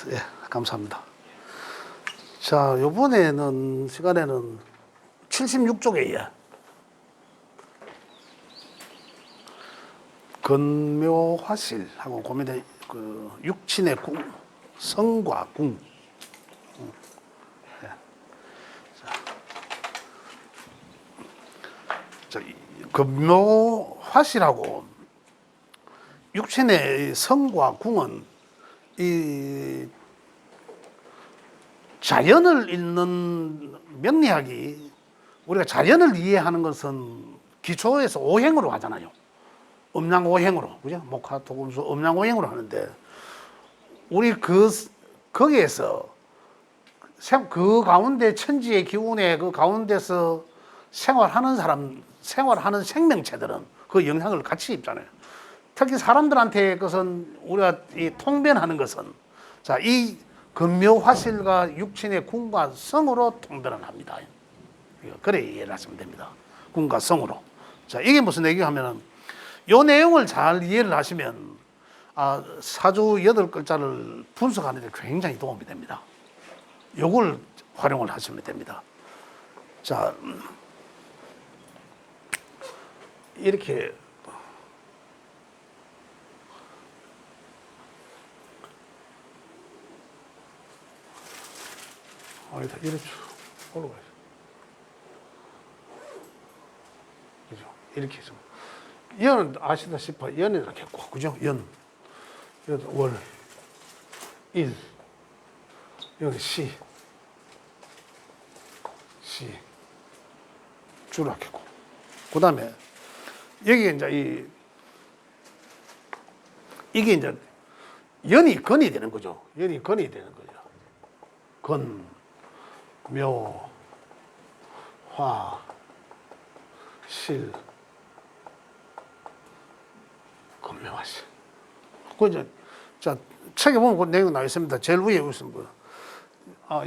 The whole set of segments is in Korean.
예, 감사합니다. 자, 요번에는 시간에는 76쪽에 근묘화실하고 고민된 그 육친의 궁, 성과 궁. 예. 자, 근묘화실하고 육친의 성과 궁은 이 자연을 읽는 명리학이 우리가 자연을 이해하는 것은 기초에서 오행으로 하잖아요. 음양오행으로, 그죠? 목화, 토금수, 음양오행으로 하는데 우리 거기에서 그 가운데 천지의 기운의 그 가운데서 생활하는 생명체들은 그 영향을 같이 입잖아요. 특히 사람들한테 그것은 우리가 이 통변하는 것은 자, 이 근묘화실과 육친의 궁과 성으로 통변을 합니다. 그래 이해를 하시면 됩니다. 궁과 성으로. 자, 이게 무슨 얘기가 하면은 요 내용을 잘 이해를 하시면 사주 8글자를 분석하는 데 굉장히 도움이 됩니다. 요걸 활용을 하시면 됩니다. 자, 이렇게 이렇게 올라가요. 그죠? 이렇게 해서 연은 아시다시피 연이 이렇게 했고, 그죠? 연, 월, 일, 여기 시, 줄 이렇게 했고, 그 다음에 여기 이제 이게 이제 연이 건이 되는 거죠. 연이 건이 되는 거죠. 건, 묘, 화, 실, 건묘화실. 그 이제 자 책에 보면 그 내용 나와 있습니다. 제일 위에 무슨 뭐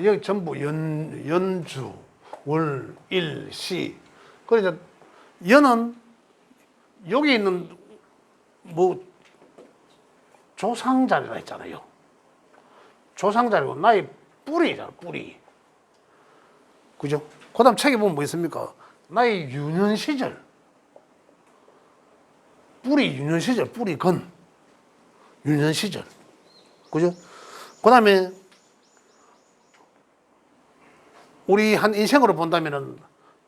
여기 전부 연주, 월, 일, 시. 그래서 연은 여기 있는 뭐 조상자리가 있잖아요. 조상자리고 나의 뿌리잖아, 뿌리. 그죠? 그 다음 책에 보면 뭐 있습니까? 나의 유년 시절. 뿌리 유년 시절, 뿌리 건. 유년 시절. 그죠? 그 다음에 우리 한 인생으로 본다면은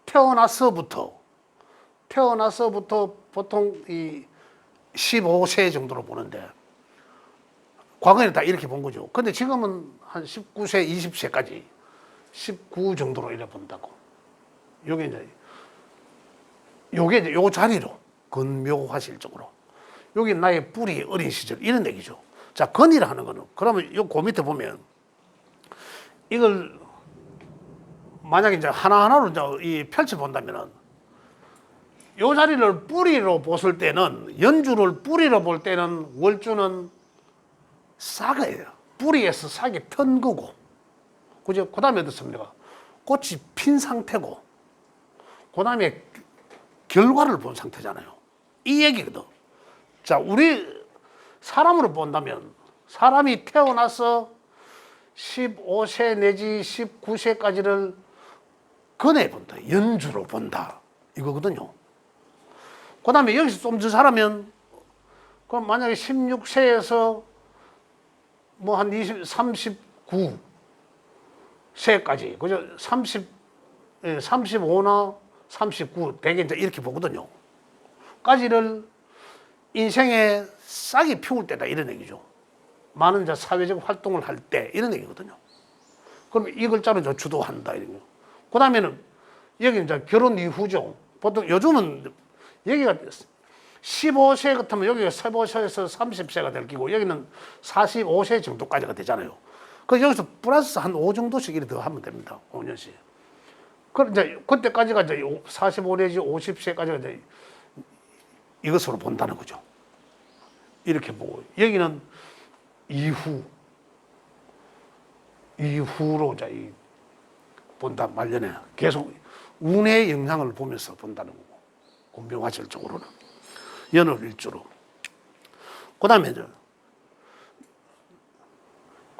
태어나서부터 보통 이 15세 정도로 보는데 과거에는 다 이렇게 본 거죠. 근데 지금은 한 19세, 20세까지 19 정도로 이래 본다고. 요게 이제 요 자리로 근묘화실적으로. 여기 나의 뿌리 어린 시절 이런 얘기죠. 자, 건이라 하는 거는 그러면 요 그 밑에 보면 이걸 만약에 이제 하나하나로 이제 이 펼쳐 본다면은 요 자리를 뿌리로 보실 때는 연주를 뿌리로 볼 때는 월주는 싹이에요. 뿌리에서 싹이 튼 거고, 그죠? 그 다음에 어떻습니까? 꽃이 핀 상태고, 그 다음에 결과를 본 상태잖아요. 이 얘기거든. 자, 우리 사람으로 본다면 사람이 태어나서 15세 내지 19세까지를 근해 본다. 연주로 본다. 이거거든요. 그 다음에 여기서 좀 더 잘하면, 그럼 만약에 16세에서 뭐 한 39세까지, 그죠? 35나 39, 대개 이제 이렇게 보거든요. 까지를 인생에 싹이 피울 때다. 이런 얘기죠. 많은 이제 사회적 활동을 할 때, 이런 얘기거든요. 그럼 이 글자로 이제 주도한다. 이런 거. 그 다음에는 여기 이제 결혼 이후죠. 보통 요즘은 여기가 15세 같으면 여기가 15세에서 30세가 될 끼고 여기는 45세 정도까지가 되잖아요. 그래서 여기서 플러스 한 5 정도씩 이렇게 더 하면 됩니다. 5년씩. 그 이제 그때까지가 이제 45 내지 50세까지가 이제 이것으로 본다는 거죠. 이렇게 보고 여기는 이후로 이제 본다. 말년에 계속 운의 영향을 보면서 본다는 거고, 근묘화실적으로는 연월 일주로. 그 다음에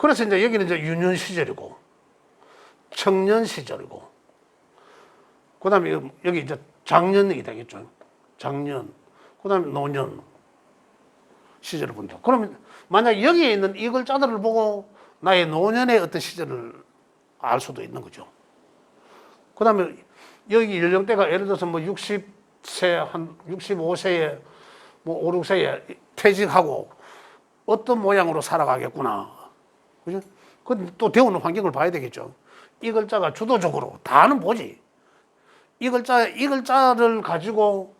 그래서 이제 여기는 이제 유년 시절이고, 청년 시절이고, 그 다음에 여기 이제 장년이 되겠죠. 장년. 그 다음에 노년 시절을 본다. 그러면 만약 여기에 있는 이 글자들을 보고 나의 노년의 어떤 시절을 알 수도 있는 거죠. 그 다음에 여기 연령대가 예를 들어서 뭐 60세, 한 65세에 뭐 5, 6세에 퇴직하고 어떤 모양으로 살아가겠구나. 그죠? 또 배우는 환경을 봐야 되겠죠. 이 글자가 주도적으로 다는 보지. 이 글자를 가지고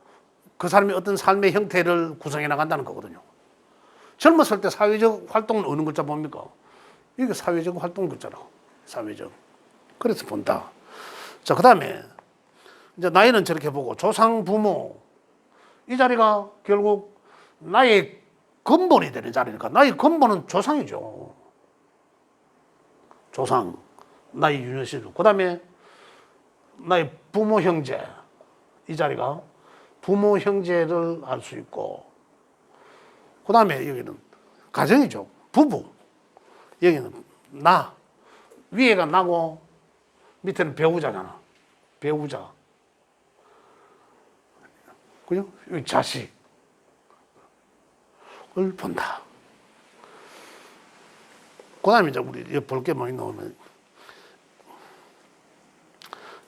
그 사람이 어떤 삶의 형태를 구성해 나간다는 거거든요. 젊었을 때 사회적 활동은 어느 글자 봅니까? 이게 사회적 활동 글자라고. 사회적. 그래서 본다. 자, 그 다음에 이제 나이는 저렇게 보고 조상, 부모. 이 자리가 결국 나의 근본이 되는 자리니까 나의 근본은 조상이죠. 조상. 나의 유년시절. 그 다음에 나의 부모, 형제. 이 자리가 부모, 형제를 알 수 있고, 그 다음에 여기는 가정이죠. 부부. 여기는 나. 위에가 나고 밑에는 배우자잖아. 배우자. 그죠? 여기 자식을 본다. 그 다음에 이제 우리 볼 게 뭐 있노면,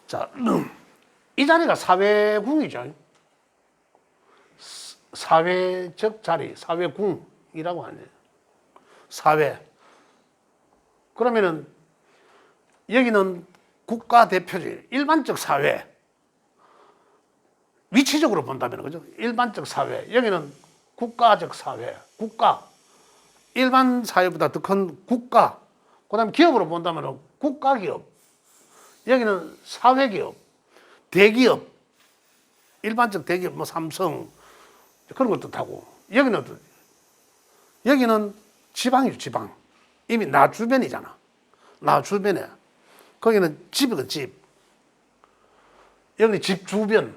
자, 이 자리가 사회궁이죠. 사회적 자리, 사회궁이라고 하네요. 사회. 그러면은 여기는 국가대표지. 일반적 사회. 위치적으로 본다면, 그죠? 일반적 사회. 여기는 국가적 사회. 국가. 일반 사회보다 더 큰 국가. 그 다음에 기업으로 본다면 국가기업. 여기는 사회기업. 대기업. 일반적 대기업, 뭐 삼성. 그런 것도 타고. 여기는 지방이죠, 지방. 이미 나 주변이잖아. 나 주변에. 거기는 집이거든, 집. 여기는 집 주변.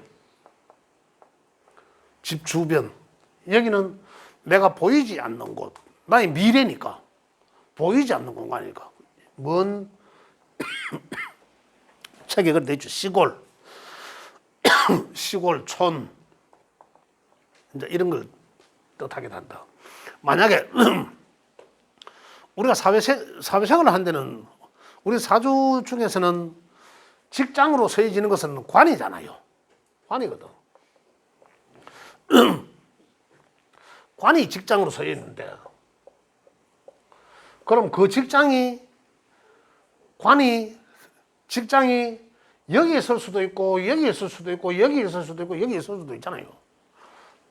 집 주변. 여기는 내가 보이지 않는 곳. 나의 미래니까. 보이지 않는 공간이니까. 먼, 책에 그렇게 되어 있죠. 시골. 시골, 촌. 이제 이런 걸 뜻하게 한다. 만약에 우리가 사회생활을 한 데는 우리 사주 중에서는 직장으로 서해지는 것은 관이잖아요. 관이거든. 관이 직장으로 서해 있는데, 그럼 그 직장이 여기에 설 수도 있고, 여기에 설 수도 있고, 여기에 설 수도 있고, 여기에 설 수도 있잖아요.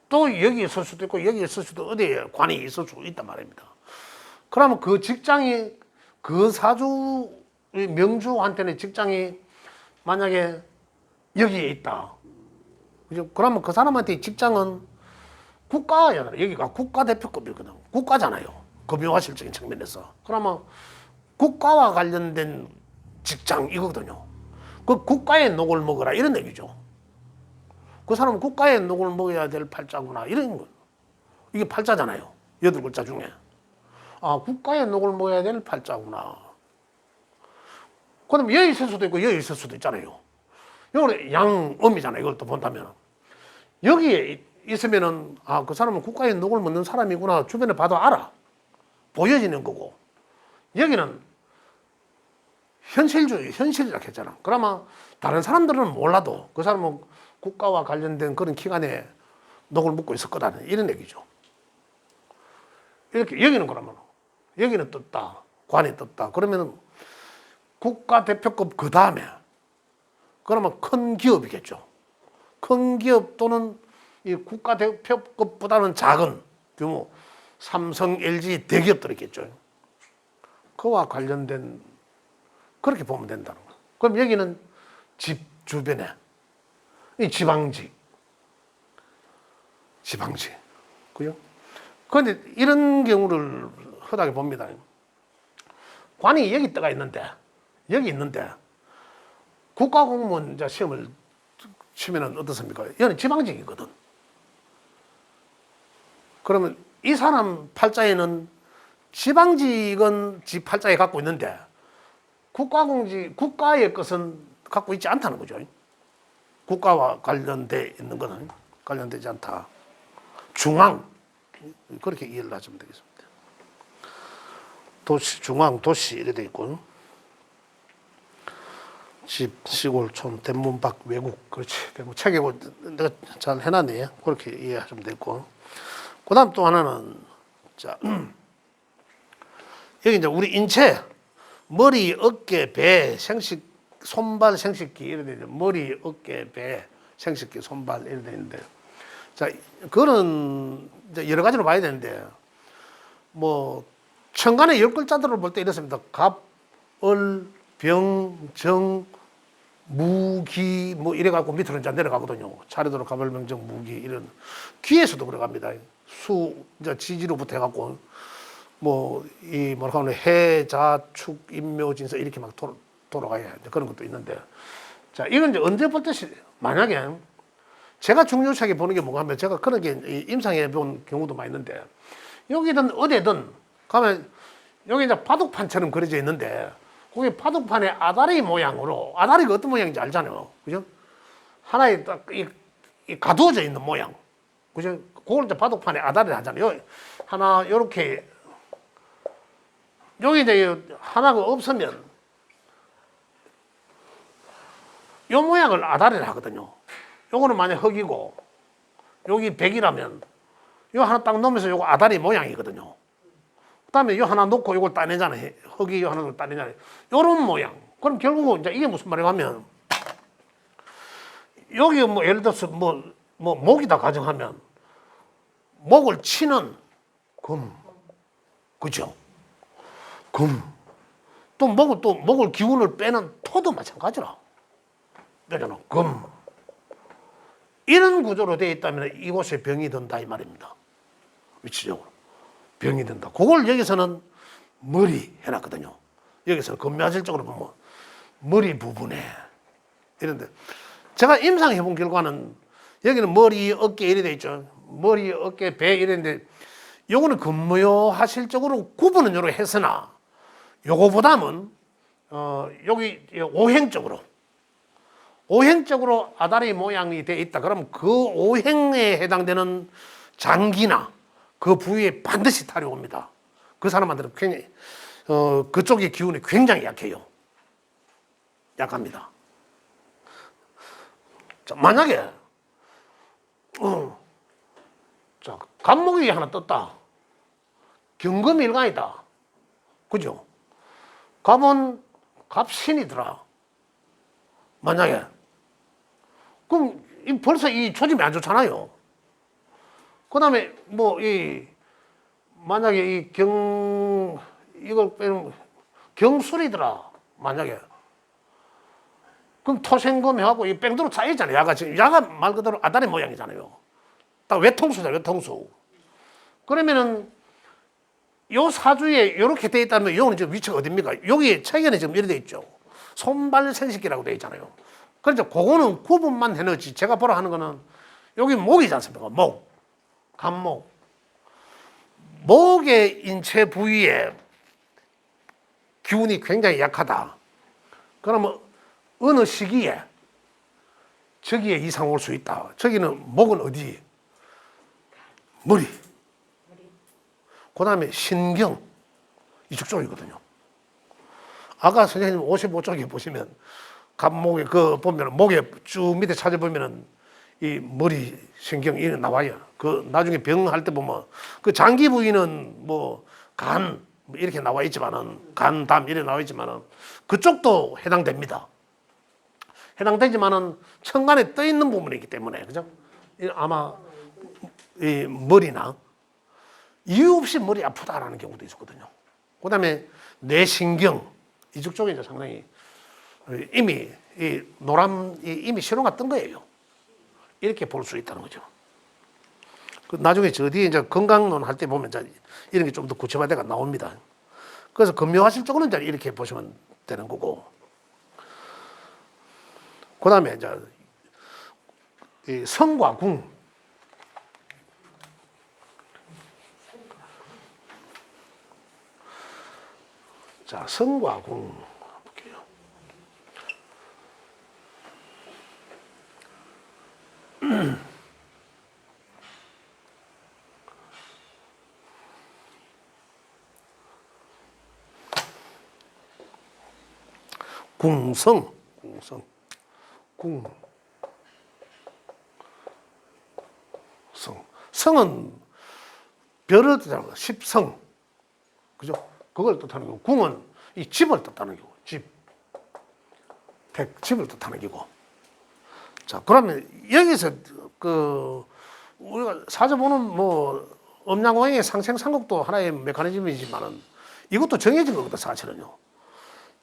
또 여기에 설 수도 있고, 여기에 설 수도 어디에 관이 있을 수 있단 말입니다. 그러면 그 직장이, 그 사주 명주한테는 직장이 만약에 여기에 있다. 그죠? 그러면 그 사람한테 직장은 국가잖아요. 여기가 국가대표급이거든. 국가잖아요. 금융화 실적인 측면에서. 그러면 국가와 관련된 직장 이거거든요. 그 국가의 녹을 먹어라 이런 얘기죠. 그 사람은 국가의 녹을 먹어야 될 팔자구나 이런 거. 이게 팔자잖아요. 8글자 중에. 아, 국가의 녹을 먹어야 될 팔자구나. 그럼 여기 있을 수도 있고 여기 있을 수도 있잖아요. 이거는 양음이잖아요. 이걸 또 본다면. 여기에 있으면은, 아, 그 사람은 국가의 녹을 먹는 사람이구나. 주변에 봐도 알아. 보여지는 거고. 여기는 현실이라고 했잖아. 그러면 다른 사람들은 몰라도 그 사람은 국가와 관련된 그런 기관에 녹을 먹고 있을 거라는 이런 얘기죠. 이렇게, 여기는 그러면, 여기는 떴다. 관이 떴다. 그러면 국가대표급 그 다음에, 그러면 큰 기업이겠죠. 큰 기업 또는 이 국가대표급보다는 작은 규모, 삼성, LG 대기업들이 있겠죠. 그와 관련된, 그렇게 보면 된다는 거예요. 그럼 여기는 집 주변에, 이 지방직. 그죠? 그런데 이런 경우를 흔하게 봅니다. 관이 여기 떠가 있는데, 국가공무원 이제 시험을 치면은 어떻습니까? 여기는 지방직이거든. 그러면 이 사람 팔자에는 지방직은 지 팔자에 갖고 있는데 국가공직, 국가의 것은 갖고 있지 않다는 거죠. 국가와 관련돼 있는 것은 관련되지 않다. 중앙, 그렇게 이해를 하시면 되겠습니다. 도시, 중앙, 도시 이래 돼 있고, 집, 시골, 촌, 대문 밖, 외국, 그렇지. 뭐 책에 내가 잘 해놨네. 그렇게 이해하시면 되고. 그다음 또 하나는 자 여기 이제 우리 인체 머리, 어깨, 배, 생식, 손발, 생식기 이래 돼 있는데 머리, 어깨, 배, 생식기, 손발 이래 돼 있는데 자 그거는 이제 여러 가지로 봐야 되는데 뭐 천간의 10글자들을 볼 때 이렇습니다. 갑, 을, 병, 정, 무기 뭐 이래 갖고 밑으로 이제 내려가거든요. 차례대로 갑을, 병정, 무기 이런 귀에서도 그래 갑니다. 수 이제 지지로부터 해 갖고 뭐 이 뭐라고 하면 해, 자, 축, 인묘, 진서 이렇게 막 돌아가야 그런 것도 있는데 자 이건 이제 언제 볼 때 만약에 제가 중요하게 보는 게 뭔가 하면 제가 그런 게 임상해 본 경우도 많이 있는데 여기든 어디든 가면 여기 이제 바둑판처럼 그려져 있는데 거기 바둑판에 아다리 모양으로 아다리가 어떤 모양인지 알잖아요. 그죠? 하나에 딱 이 가두어져 있는 모양. 그죠? 그걸 이제 바둑판에 아다리를 하잖아요. 하나 요렇게 여기 이제 하나가 없으면 요 모양을 아다리를 하거든요. 요거는 만약 흙이고 여기 백이라면 요 하나 딱 넣으면서 요거 아다리 모양이거든요. 그다음에 요 하나 놓고 요걸 따내잖아요. 흙이 요 하나를 따내잖아요. 요런 모양. 그럼 결국 이제 이게 무슨 말이냐 하면 여기 뭐 예를 들어서 뭐 목이다 가정하면 목을 치는 금. 그죠? 금. 또 목을 기운을 빼는 토도 마찬가지라. 빼잖아. 금. 이런 구조로 되어 있다면 이곳에 병이 든다 이 말입니다. 위치적으로. 병이 든다. 그걸 여기서는 머리 해놨거든요. 여기서는 근묘화질적으로 보면 머리 부분에 이런데 제가 임상해 본 결과는 여기는 머리, 어깨 이래 돼 있죠. 머리, 어깨, 배 이랬는데 요거는 근묘화실적으로 구분은 요렇게 했으나 요거보다는 여기 오행적으로 아다리 모양이 돼 있다. 그러면 그 오행에 해당되는 장기나 그 부위에 반드시 탈이 옵니다. 그 사람한테는 굉장히 그쪽의 기운이 굉장히 약해요. 약합니다. 자, 만약에 자 갑목이 하나 떴다. 경금일간이다. 그죠? 갑은 갑신이더라. 만약에 그럼 벌써 이 조짐이 안 좋잖아요. 그다음에 뭐 만약에 이걸 빼면 경술이더라. 만약에 그럼 토생금하고 이 뺑도로 쌓여있잖아요. 야가 지금 야가 말 그대로 아다리 모양이잖아요. 딱 외통수다 외통수. 그러면은 요 사주에 이렇게 돼 있다면 요는 지금 위치가 어딥니까? 여기 책에는 지금 이렇게 돼 있죠. 손발 생식기라고 돼 있잖아요. 그래서 그거는 구분만 해놓지. 제가 보라 하는 거는 여기 목이지 않습니까? 목, 간목. 목의 인체 부위에 기운이 굉장히 약하다. 그러면 어느 시기에 저기에 이상 올 수 있다. 저기는 목은 어디? 머리. 그 다음에 신경. 이쪽 쪽이거든요. 아까 선생님 55쪽에 보시면 갑목에 보면 목에 쭉 밑에 찾아보면은 이 머리 신경 이런 나와요. 그 나중에 병할 때 보면 그 장기 부위는 뭐 간 이렇게 나와 있지만은 간, 담 이렇게 나와 있지만은 그쪽도 해당됩니다. 해당되지만은 천간에 떠 있는 부분이기 때문에 그죠? 아마 이 머리나 이유 없이 머리 아프다라는 경우도 있었거든요. 그다음에 뇌신경 이쪽 쪽에 이제 상당히 이미 이 이미 신호가 뜬 거예요. 이렇게 볼 수 있다는 거죠. 나중에 저 뒤에 이제 건강론 할 때 보면 이제 이런 게 좀 더 구체화돼가 나옵니다. 그래서 근묘하실 쪽으로는 이제 이렇게 보시면 되는 거고. 그 다음에 이제 이 성과 궁. 자, 성과 궁 볼게요. 궁성, 궁성, 궁, 성. 성은 별을 뜻하는 거, 십성. 그죠? 그걸 뜻하는 거고, 궁은 이 집을 뜻하는 거고, 집. 집을 뜻하는 거고. 자, 그러면 여기서 우리가 사주보는 뭐, 음양오행의 상생상극도 하나의 메커니즘이지만은 이것도 정해진 거거든, 사실은요.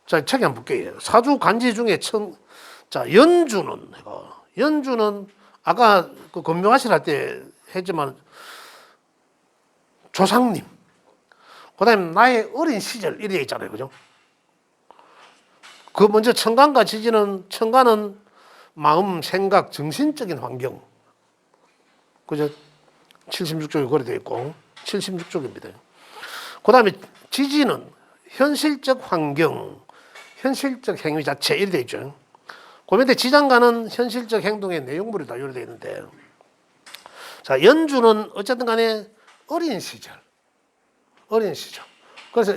자, 책에 한번 볼게요. 사주 간지 중에 자, 연주는 아까 그 건묘하실 할 때 했지만 조상님, 그 다음에 나의 어린 시절 이래 있잖아요. 그죠? 그 먼저 천간과 지지는, 천간은 마음, 생각, 정신적인 환경. 그죠? 76쪽에 거래되어 있고, 76쪽입니다. 그 다음에 지지는 현실적 환경, 현실적 행위 자체 이래 되어 있죠. 그 밑에 지장간은 현실적 행동의 내용물이 다 요리되어 있는데, 자, 연주는 어쨌든 간에 어린 시절. 그래서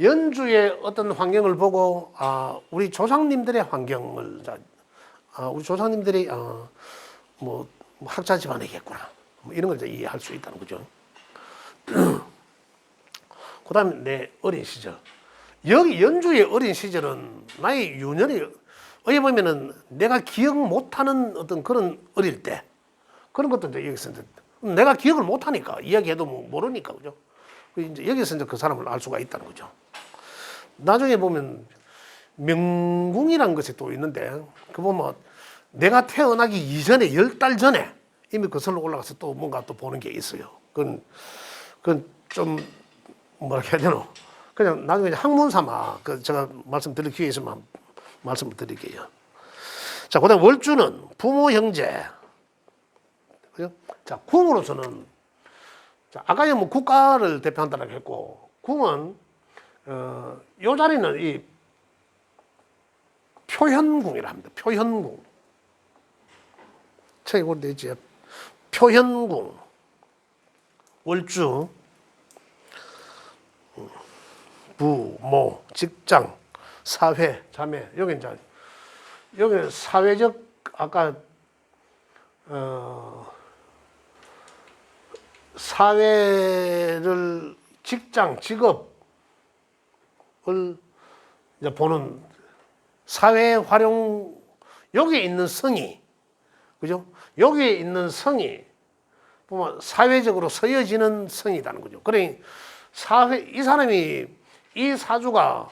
연주의 어떤 환경을 보고, 우리 조상님들의 환경을, 우리 조상님들이, 뭐 학자 집안이겠구나. 뭐 이런 걸 이제 이해할 수 있다는 거죠. 그 다음에 내 어린 시절. 여기 연주의 어린 시절은 나의 유년이, 어디 보면은 내가 기억 못하는 어떤 그런 어릴 때, 그런 것도 이제 여기서 이제 내가 기억을 못하니까, 이야기해도 모르니까, 그죠? 이제 여기서 이제 그 사람을 알 수가 있다는 거죠. 나중에 보면 명궁이라는 것이 또 있는데, 그 보면 내가 태어나기 이전에 10달 전에 이미 거슬러 올라가서 또 뭔가 또 보는 게 있어요. 그건 좀 뭐라 해야 되노? 그냥 나중에 학문 삼아 제가 말씀드릴 기회 있으면 말씀을 드릴게요. 자, 그다음 월주는 부모 형제. 그죠? 자, 궁으로서는, 자, 아까 뭐 국가를 대표한다고 했고, 궁은 요 자리는 이 표현궁이라 합니다. 표현궁. 책에 그렇게 있지. 표현궁. 월주. 부모, 직장, 사회, 자매. 여기 사회적, 아까, 사회를, 직장, 직업을 이제 보는 사회 활용, 여기에 있는 성이, 그죠? 여기에 있는 성이, 보면 사회적으로 서여지는 성이라는 거죠. 그러니 이 사람이, 이 사주가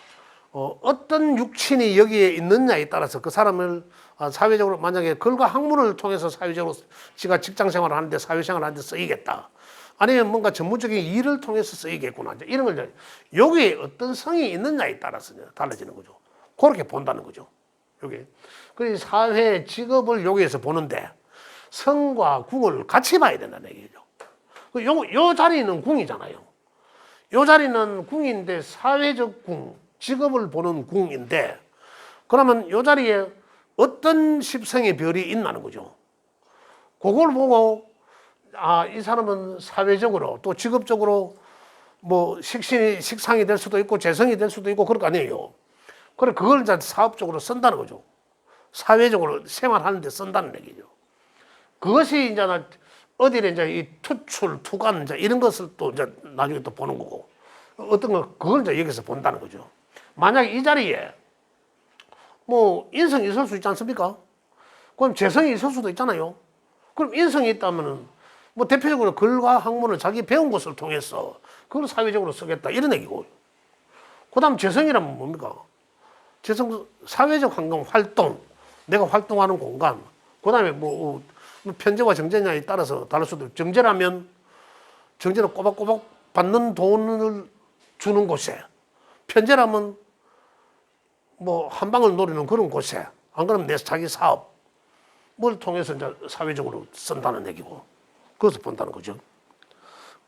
어떤 육친이 여기에 있느냐에 따라서 그 사람을 사회적으로, 만약에 글과 학문을 통해서 사회적으로 지가 직장 생활을 하는데, 사회생활을 하는데 쓰이겠다. 아니면 뭔가 전문적인 일을 통해서 쓰이겠구나. 이런 걸 여기에 어떤 성이 있느냐에 따라서 달라지는 거죠. 그렇게 본다는 거죠. 여기. 그래서 사회, 직업을 여기에서 보는데 성과 궁을 같이 봐야 된다는 얘기죠. 요 자리는 궁이잖아요. 요 자리는 궁인데 사회적 궁, 직업을 보는 궁인데, 그러면 요 자리에 어떤 십성의 별이 있나는 거죠. 그걸 보고 이 사람은 사회적으로 또 직업적으로 뭐 식상이 될 수도 있고 재성이 될 수도 있고 그럴 거 아니에요. 그래 그걸 이제 사업적으로 쓴다는 거죠. 사회적으로 생활하는 데 쓴다는 얘기죠. 그것이 이제 어디에 이제 이 투출, 투관 이제 이런 것을 또 이제 나중에 또 보는 거고, 어떤 거 그걸 이제 여기서 본다는 거죠. 만약 이 자리에 뭐 인성이 있을 수 있지 않습니까? 그럼 재성이 있을 수도 있잖아요. 그럼 인성이 있다면은 뭐 대표적으로 글과 학문을 자기 배운 것을 통해서 그걸 사회적으로 쓰겠다 이런 얘기고. 그다음 재성이라면 뭡니까? 재성 사회적 환경 활동, 내가 활동하는 공간. 그다음에 뭐 편제와 정제냐에 따라서 다를 수도 있고, 정제라면 정제는 꼬박꼬박 받는 돈을 주는 곳에, 편제라면 뭐 한 방을 노리는 그런 곳에, 안 그러면 내 자기 사업을 통해서 이제 사회적으로 쓴다는 얘기고, 그것을 본다는 거죠.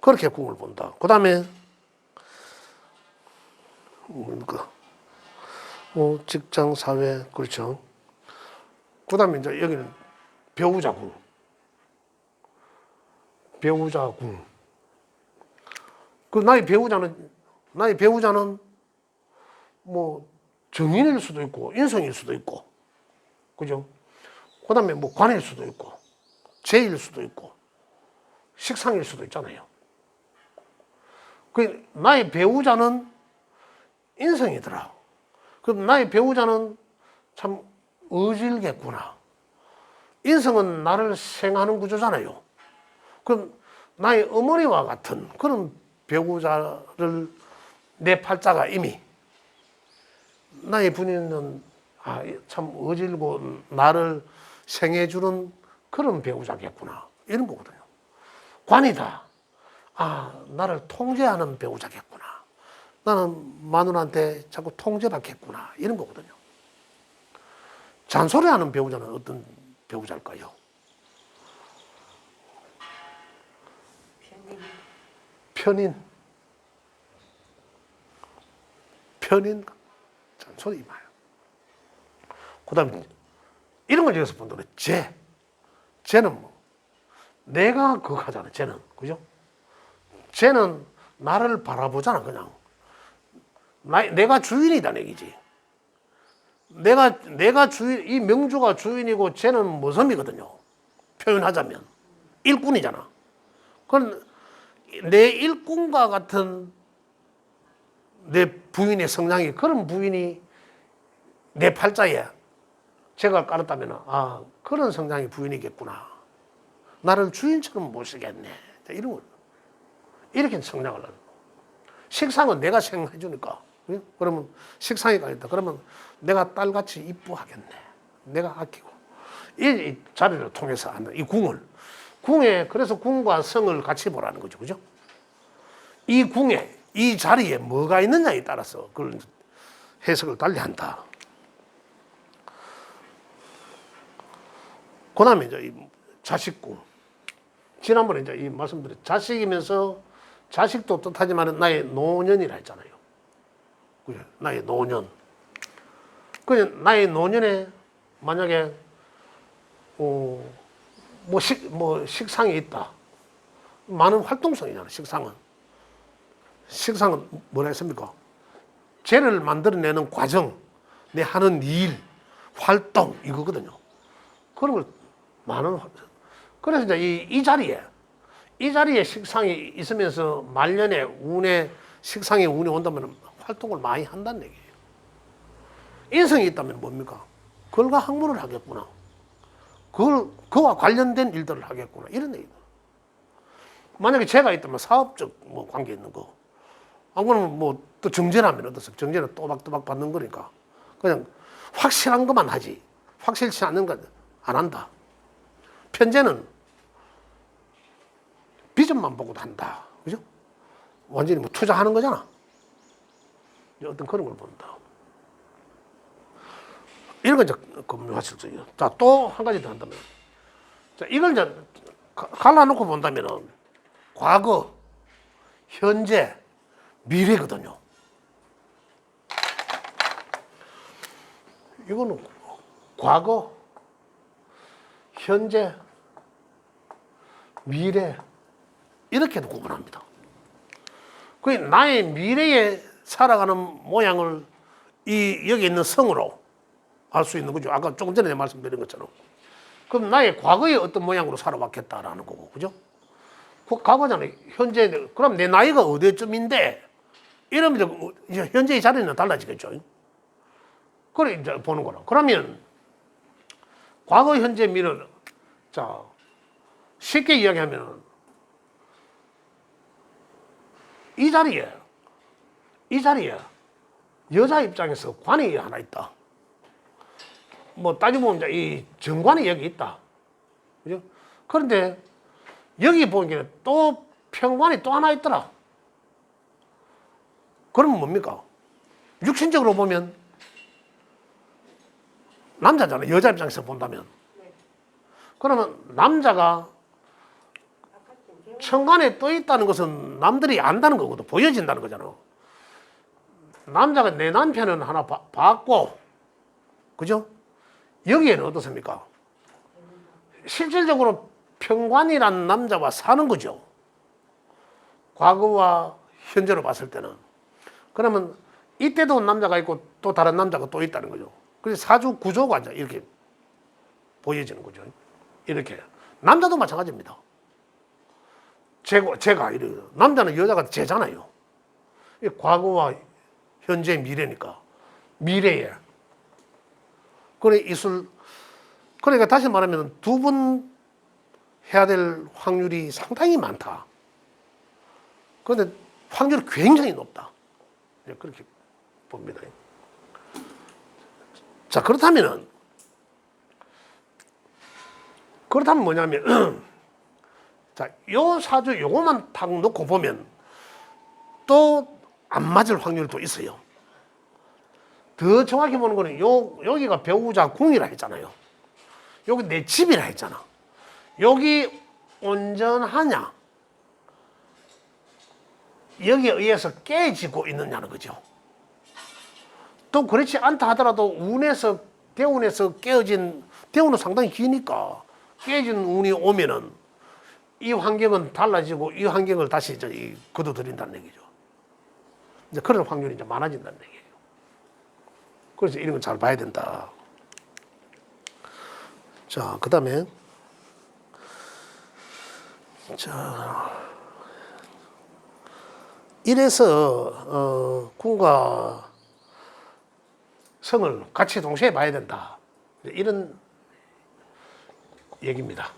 그렇게 궁을 본다. 그 다음에 뭡니까? 직장, 사회, 그렇죠. 그 다음에 이제 여기는 배우자궁. 배우자궁. 나의 배우자는 뭐 정인일 수도 있고, 인성일 수도 있고, 그죠? 그 다음에 뭐 관일 수도 있고, 재일 수도 있고, 식상일 수도 있잖아요. 나의 배우자는 인성이더라. 그럼 나의 배우자는 참 어질겠구나. 인성은 나를 생하는 구조잖아요. 그럼 나의 어머니와 같은 그런 배우자를 내 팔자가 이미 나의 부인은 참 어질고 나를 생해주는 그런 배우자겠구나. 이런 거거든요. 관이다. 나를 통제하는 배우자겠구나. 나는 마누라한테 자꾸 통제받겠구나. 이런 거거든요. 잔소리하는 배우자는 어떤 배우자일까요? 편인. 잔소리 마요. 그 다음에 이런 걸 여기서 본다면 쟤는 뭐 내가 그거 하잖아. 쟤는 그죠? 쟤는 나를 바라보잖아. 그냥 내가 주인이다 얘기지. 내가 주인, 이 명주가 주인이고 쟤는 모섬이거든요. 표현하자면 일꾼이잖아. 그건 내 일꾼과 같은 내 부인의 성향이, 그런 부인이 내 팔자에 제가 깔았다면 그런 성향의 부인이겠구나. 나를 주인처럼 모시겠네. 이런 거. 이렇게 성장을 하는. 식상은 내가 생각해 주니까. 그러면 식상이 깔렸다. 그러면 내가 딸같이 이뻐하겠네. 내가 아끼고. 이 자리를 통해서 하는 이 궁에, 그래서 궁과 성을 같이 보라는 거죠. 그죠? 이 궁에, 이 자리에 뭐가 있느냐에 따라서 그걸 해석을 달리 한다. 그 다음에 이제 이 자식궁. 지난번에 이제 이 말씀드린 자식이면서 자식도 뜻하지만 나의 노년이라 했잖아요. 그죠? 나의 노년. 나의 노년에 만약에 식상이 있다. 많은 활동성이잖아. 식상은 뭐라 했습니까? 죄를 만들어내는 과정, 내 하는 일, 활동 이거거든요. 그런 걸 그래서 이제 이 자리에 식상이 있으면서 말년에 식상에 운이 온다면 활동을 많이 한다는 얘기예요. 인성이 있다면 뭡니까? 그걸과 학문을 하겠구나. 그와 관련된 일들을 하겠구나. 이런 얘기다. 만약에 제가 있다면 사업적 관계 있는 거. 안 그러면 또 정제라면 어떻습니까? 정제는 또박또박 받는 거니까. 그냥 확실한 것만 하지. 확실치 않는 건 안 한다. 편제는 비전만 보고도 한다. 그죠? 완전히 투자하는 거잖아. 어떤 그런 걸 본다. 이런 건 이제 금묘화실적이에요. 자, 또 한 가지 더 한다면. 자, 이걸 이제 갈라놓고 본다면은 과거, 현재, 미래거든요. 이거는 과거, 현재, 미래 이렇게도 구분합니다. 그 나의 미래에 살아가는 모양을 여기 있는 성으로 알 수 있는 거죠. 아까 조금 전에 말씀드린 것처럼. 그럼 나의 과거에 어떤 모양으로 살아왔겠다라는 거고, 그죠? 그 과거잖아요. 현재, 그럼 내 나이가 어디쯤인데, 이러면 이제 현재의 자리는 달라지겠죠. 그래, 이제 보는 거라. 그러면, 과거, 현재, 미래, 자, 쉽게 이야기하면, 이 자리에 여자 입장에서 관이 하나 있다. 따지고 보면 이제 이 정관이 여기 있다. 그죠? 그런데 여기 보니까 또 편관이 또 하나 있더라. 그러면 뭡니까? 육신적으로 보면 남자잖아요. 여자 입장에서 본다면. 그러면 남자가 천간에 떠 있다는 것은 남들이 안다는 거거든. 보여진다는 거잖아. 남자가 내 남편은 하나 봤고, 그죠? 여기에는 어떻습니까? 실질적으로 평관이란 남자와 사는 거죠. 과거와 현재로 봤을 때는. 그러면 이때도 남자가 있고 또 다른 남자가 또 있다는 거죠. 그래서 사주 구조가 이제 이렇게 보여지는 거죠. 이렇게. 남자도 마찬가지입니다. 제가 이래요. 남자는 여자가 제잖아요. 과거와 현재 미래니까. 미래에. 그래, 그러니까 다시 말하면 두 번 해야 될 확률이 상당히 많다. 그런데 확률이 굉장히 높다. 그렇게 봅니다. 자, 그렇다면 뭐냐면, 자, 요 사주 요거만 딱 놓고 보면 또 안 맞을 확률도 있어요. 더 정확히 보는 거는 여기가 배우자 궁이라 했잖아요. 여기 내 집이라 했잖아. 여기 온전하냐? 여기에 의해서 깨지고 있느냐는 거죠. 또 그렇지 않다 하더라도 대운에서 대운은 상당히 기니까 깨진 운이 오면은 이 환경은 달라지고 이 환경을 다시 이제 거둬들인다는 얘기죠. 이제 그런 확률이 이제 많아진다는 얘기예요. 그래서 이런 건 잘 봐야 된다. 자, 그 다음에 이래서 궁과 성을 같이 동시에 봐야 된다. 이런 얘기입니다.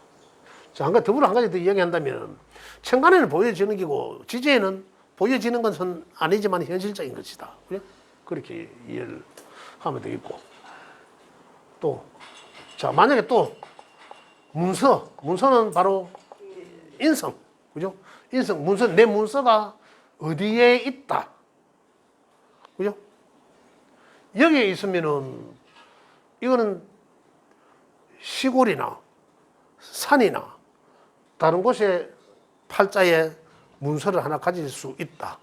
자, 더불어 한 가지 더 이야기한다면, 천간에는 보여지는 기고 지지에는 보여지는 것은 아니지만 현실적인 것이다. 그렇게 이해를 하면 되겠고, 또, 자, 만약에 또 문서는 바로 인성, 그죠? 인성, 내 문서가 어디에 있다, 그죠? 여기에 있으면은 이거는 시골이나 산이나 다른 곳에 팔자에 문서를 하나 가질 수 있다.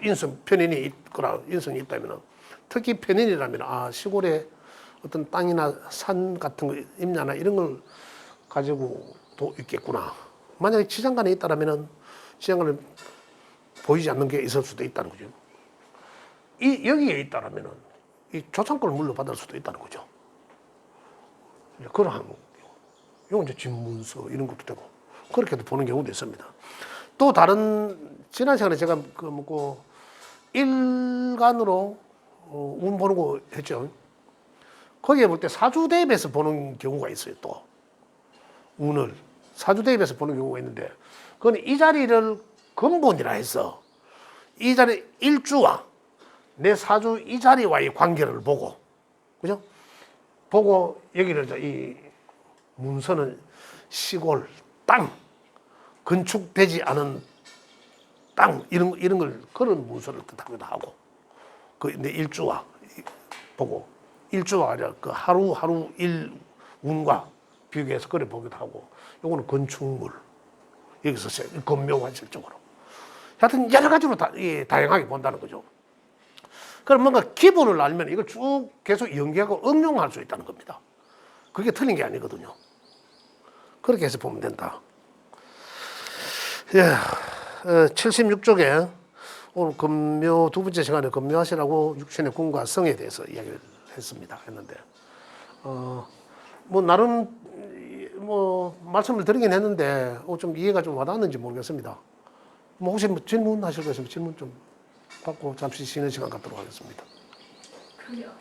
인성, 편인이 있거나 인성이 있다면, 특히 편인이라면, 시골에 어떤 땅이나 산 같은 거, 임야나 이런 걸 가지고도 있겠구나. 만약에 지장간에 있다면, 지장간에 보이지 않는 게 있을 수도 있다는 거죠. 여기에 있다면, 이 조상권을 물려받을 수도 있다는 거죠. 그러한, 이건 이제 집문서 이런 것도 되고, 그렇게도 보는 경우도 있습니다. 또 지난 시간에 제가 일간으로 운 보는 거 했죠. 거기에 볼 때 사주 대입해서 보는 경우가 있어요. 또 운을 사주 대입해서 보는 경우가 있는데, 그건 이 자리를 근본이라 해서 이 자리 일주와 내 사주 이 자리와의 관계를 보고, 그죠? 보고 여기를 이 문서는 시골 땅, 건축되지 않은 땅 이런 걸 그런 문서를 뜻하기도 하고, 내 일주와 보고, 일주가 아니라 그 하루 일 운과 비교해서 그래 보기도 하고, 요거는 건축물, 여기서 건묘관실적으로 하여튼 여러 가지로 다양하게 본다는 거죠. 그럼 뭔가 기본을 알면 이걸 쭉 계속 연계하고 응용할 수 있다는 겁니다. 그게 틀린 게 아니거든요. 그렇게 해서 보면 된다. 예, 76쪽에 오늘 금묘 두 번째 시간에 금묘하시라고 육신의 궁과 성에 대해서 이야기를 했는데, 나름 말씀을 드리긴 했는데 좀 이해가 좀 와닿았는지 모르겠습니다. 혹시 질문하실 거 있으면 질문 좀 받고 잠시 쉬는 시간 갖도록 하겠습니다. 그래요.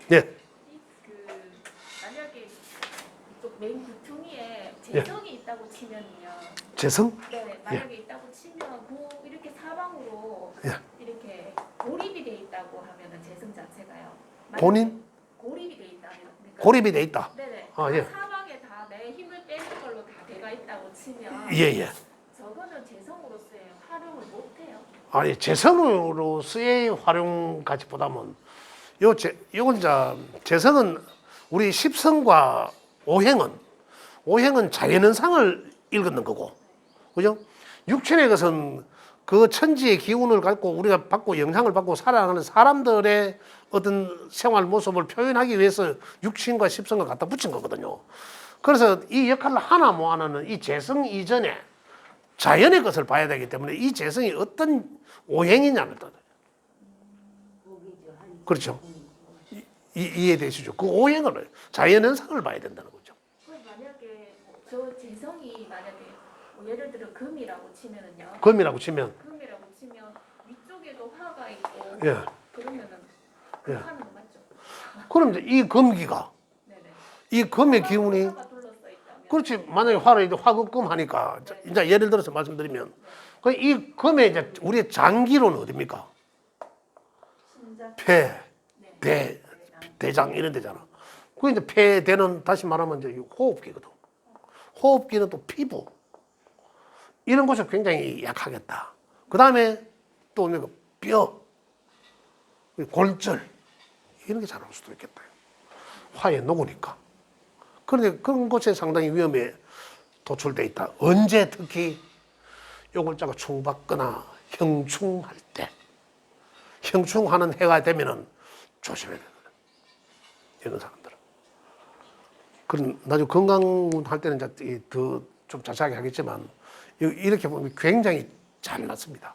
네. 만약에 이쪽 맨 구퉁이에 재성이 있다고 치면요. 재성? 네, 만약에 있다고 치면 이렇게 사방으로 이렇게 고립이 돼 있다고 하면은 재성 자체가요. 본인? 고립이 돼 있다면. 그러니까 고립이 돼 있다. 네네. 예. 사방에 다 내 힘을 빼는 걸로 다 돼가 있다고 치면. 예. 저거는 재성으로서의 활용을 못 해요. 아니, 재성으로서의 활용까지보다는 요건 재성은 우리 십성과 오행은 자연현상을 읽는 거고, 그죠? 육천의 것은 그 천지의 기운을 갖고 우리가 받고 영향을 받고 살아가는 사람들의 어떤 생활 모습을 표현하기 위해서 육신과 십성을 갖다 붙인 거거든요. 그래서 이 역할을 하나 뭐 하나는 이 재성 이전에 자연의 것을 봐야 되기 때문에 이 재성이 어떤 오행이냐를 따져요. 그렇죠. 이해되시죠? 그 오행을 자연현상을 봐야 된다는 거죠. 그럼 만약에 저 재성이 만약에 뭐 예를 들어 금이라고 치면은요. 금이라고 치면 위쪽에도 화가 있고 예. 그러면은 예. 하는 거 맞죠? 그럼 이제 이 금기가 네네. 이 금의 기운이 화가 둘러싸 있다면. 그렇지. 만약에 화를 이제 화극금 하니까 이제 예를 들어서 말씀드리면 이 금의 이제 우리의 장기로는 어딥니까? 심장. 폐, 대장 이런 데잖아. 그 이제 폐대는 다시 말하면 이제 호흡기거든. 호흡기는 또 피부 이런 곳이 굉장히 약하겠다. 그 다음에 또 뼈, 골절 이런 게 잘 올 수도 있겠다. 화에 녹으니까. 그런데 그런 곳에 상당히 위험에 도출돼 있다. 언제 특히 요 글자가 충받거나 형충할 때, 형충하는 해가 되면은 조심해야 되거든. 이런 사람들은. 그런 나중에 건강 할 때는 더 좀 자세하게 하겠지만 이렇게 보면 굉장히 잘 났습니다.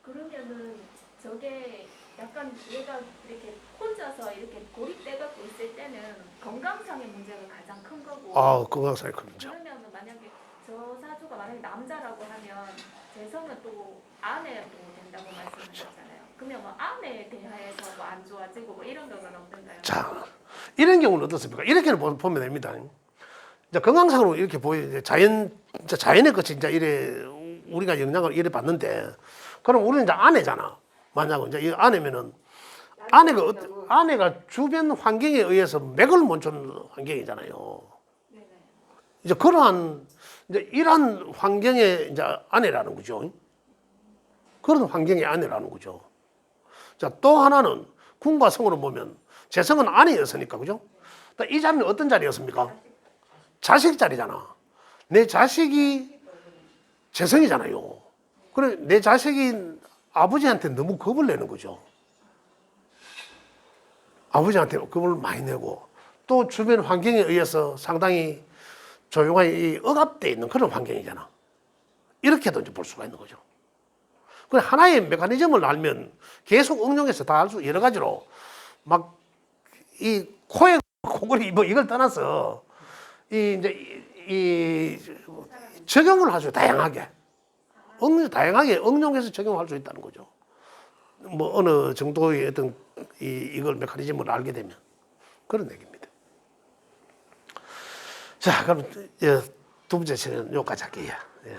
그러면은 저게 약간 얘가 이렇게 혼자서 이렇게 고립돼갖고 있을 때는 건강상의 문제가 가장 큰 거고. 아, 건강상의 큰 문제. 그러면은 만약에 저 사주가 만약에 남자라고 하면 재성은 또 아내도 된다고 말씀하셨잖아요. 그러면 뭐 아내에 대해서 뭐 안 좋아지고 뭐 이런 건 없던가요? 자, 이런 경우는 어떻습니까? 이렇게 보면 됩니다. 이제 건강상으로 이렇게 보여 자연의 것이 이제 이래 우리가 영향을 이래 받는데, 그럼 우리는 이제 아내잖아. 만약 이제 이 아내면은 아내가 주변 환경에 의해서 맥을 못 주는 환경이잖아요. 네네. 이제 그러한 이제 이러한 환경의 이제 아내라는 거죠. 그런 환경의 아내라는 거죠. 자, 또 하나는 군과 성으로 보면 재성은 아내였으니까, 그죠? 이 자리는 어떤 자리였습니까? 자식 자리잖아. 내 자식이 재성이잖아요. 그래, 내 자식이 아버지한테 너무 겁을 내는 거죠. 아버지한테 겁을 많이 내고, 또 주변 환경에 의해서 상당히 조용하게 억압되어 있는 그런 환경이잖아. 이렇게도 이제 볼 수가 있는 거죠. 그 하나의 메커니즘을 알면 계속 응용해서 다 할 수, 여러 가지로 막 이 코에 코골이 뭐 이걸 떠나서 이 적용을 하죠. 다양하게 응용해서 적용할 수 있다는 거죠. 뭐 어느 정도의 어떤 이걸 메커니즘을 알게 되면 그런 얘기입니다. 자, 그럼 두 번째 시간은 여기까지 할게요. 예.